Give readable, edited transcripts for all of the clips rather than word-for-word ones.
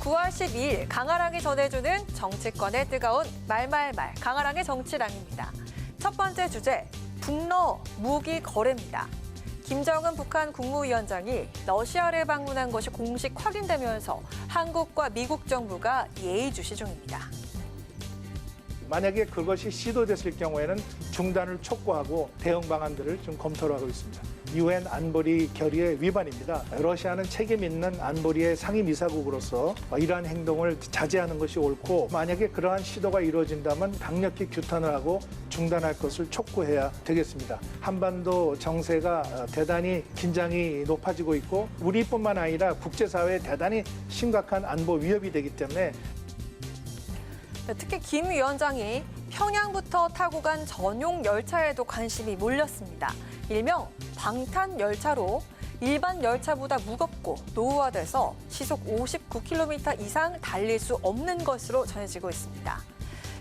9월 12일 강아랑이 전해주는 정치권의 뜨거운 말말말 강아랑의 정치랑입니다. 첫 번째 주제, 북러 무기 거래입니다. 김정은 북한 국무위원장이 러시아를 방문한 것이 공식 확인되면서 한국과 미국 정부가 예의주시 중입니다. 만약에 그것이 시도됐을 경우에는 중단을 촉구하고 대응 방안들을 좀 검토를 하고 있습니다. 유엔 안보리 결의의 위반입니다. 러시아는 책임 있는 안보리의 상임이사국으로서 이러한 행동을 자제하는 것이 옳고 만약에 그러한 시도가 이루어진다면 강력히 규탄을 하고 중단할 것을 촉구해야 되겠습니다. 한반도 정세가 대단히 긴장이 높아지고 있고 우리뿐만 아니라 국제사회에 대단히 심각한 안보 위협이 되기 때문에 특히 김 위원장이 평양부터 타고 간 전용 열차에도 관심이 몰렸습니다. 일명 방탄 열차로 일반 열차보다 무겁고 노후화돼서 시속 59km 이상 달릴 수 없는 것으로 전해지고 있습니다.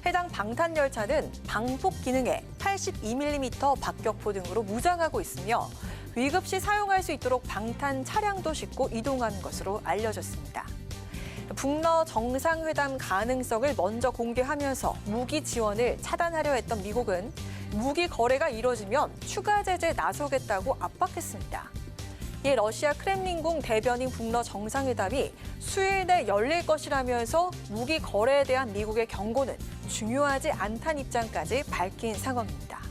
해당 방탄 열차는 방폭 기능에 82mm 박격포 등으로 무장하고 있으며 위급 시 사용할 수 있도록 방탄 차량도 싣고 이동하는 것으로 알려졌습니다. 북러 정상회담 가능성을 먼저 공개하면서 무기 지원을 차단하려 했던 미국은 무기 거래가 이뤄지면 추가 제재에 나서겠다고 압박했습니다. 이에 러시아 크렘린궁 대변인 북러 정상회담이 수일 내 열릴 것이라면서 무기 거래에 대한 미국의 경고는 중요하지 않다는 입장까지 밝힌 상황입니다.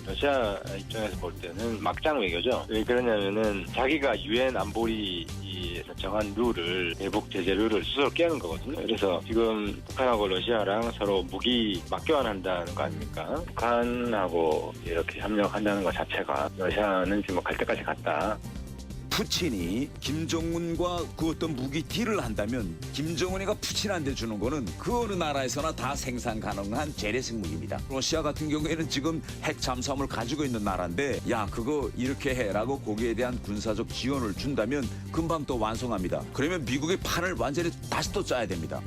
러시아 입장에서 볼 때는 막장 외교죠. 왜 그러냐면은 자기가 유엔 안보리에서 정한 룰을 대북 제재 룰을 스스로 깨는 거거든요. 그래서 지금 북한하고 러시아랑 서로 무기 맞교환한다는 거 아닙니까? 북한하고 이렇게 협력한다는 것 자체가 러시아는 지금 갈 때까지 갔다. 푸틴이 김정은과 그 어떤 무기 딜을 한다면 김정은이가 푸틴한테 주는 거는 그 어느 나라에서나 다 생산 가능한 재래식 무기입니다. 러시아 같은 경우에는 지금 핵 잠수함을 가지고 있는 나라인데 야 그거 이렇게 해라고 거기에 대한 군사적 지원을 준다면 금방 또 완성합니다. 그러면 미국의 판을 완전히 다시 또 짜야 됩니다.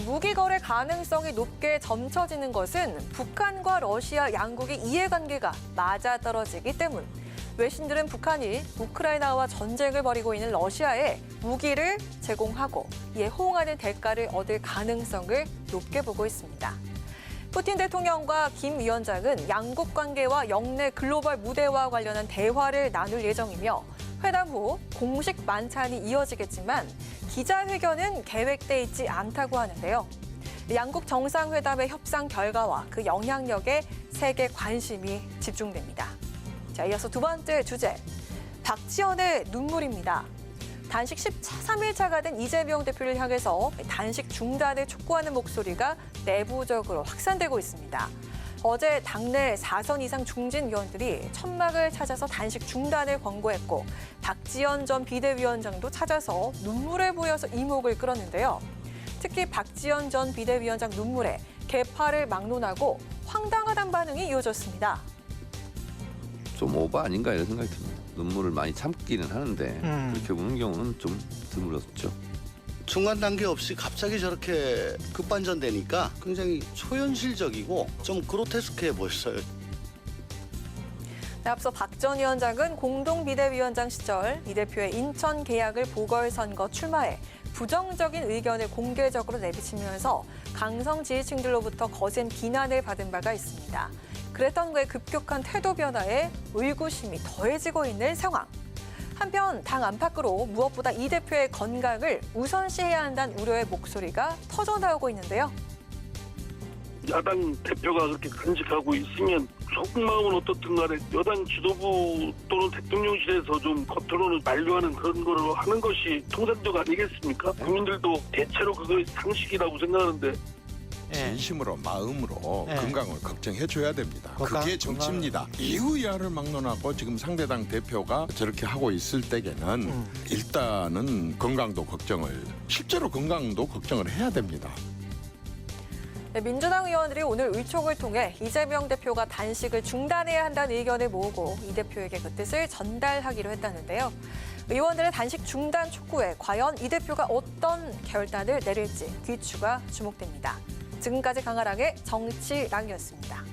무기 거래 가능성이 높게 점쳐지는 것은 북한과 러시아 양국의 이해관계가 맞아떨어지기 때문. 외신들은 북한이 우크라이나와 전쟁을 벌이고 있는 러시아에 무기를 제공하고 이에 호응하는 대가를 얻을 가능성을 높게 보고 있습니다. 푸틴 대통령과 김 위원장은 양국 관계와 영내 글로벌 무대와 관련한 대화를 나눌 예정이며 회담 후 공식 만찬이 이어지겠지만 기자회견은 계획돼 있지 않다고 하는데요. 양국 정상회담의 협상 결과와 그 영향력에 세계 관심이 집중됩니다. 자, 이어서 두 번째 주제, 박지원의 눈물입니다. 단식 13일차가 된 이재명 대표를 향해서 단식 중단을 촉구하는 목소리가 내부적으로 확산되고 있습니다. 어제 당내 4선 이상 중진 의원들이 천막을 찾아서 단식 중단을 권고했고 박지원 전 비대위원장도 찾아서 눈물을 보여서 이목을 끌었는데요. 특히 박지원 전 비대위원장 눈물에 개파를 막론하고 황당하다는 반응이 이어졌습니다. 좀 오버 아닌가 이런 생각이 듭니다. 눈물을 많이 참기는 하는데 그렇게 우는 경우는 좀 드물었죠. 중간 단계 없이 갑자기 저렇게 급반전되니까 굉장히 초현실적이고 좀 그로테스크해 보였어요. 네, 앞서 박 전 위원장은 공동비대위원장 시절 이 대표의 인천 계약을 보궐선거 출마해 부정적인 의견을 공개적으로 내비치면서 강성 지지층들로부터 거센 비난을 받은 바가 있습니다. 그랬던 그의 급격한 태도 변화에 의구심이 더해지고 있는 상황. 한편 당 안팎으로 무엇보다 이 대표의 건강을 우선시해야 한다는 우려의 목소리가 터져나오고 있는데요. 야당 대표가 그렇게 간직하고 있으면 속마음은 어떻든 간에 여당 지도부 또는 대통령실에서 좀 겉으로는 만류하는 그런 거를 하는 것이 통상적 아니겠습니까? 국민들도 대체로 그거 상식이라고 생각하는데 진심으로 마음으로 건강을 걱정해줘야 됩니다. 그게 정치입니다. 이유야를 막론하고 지금 상대당 대표가 저렇게 하고 있을 때에는 일단은 건강도 걱정을 실제로 건강도 걱정을 해야 됩니다. 네, 민주당 의원들이 오늘 의총을 통해 이재명 대표가 단식을 중단해야 한다는 의견을 모으고 이 대표에게 그 뜻을 전달하기로 했다는데요. 의원들의 단식 중단 촉구에 과연 이 대표가 어떤 결단을 내릴지 귀추가 주목됩니다. 지금까지 강아랑의 정치랑이었습니다.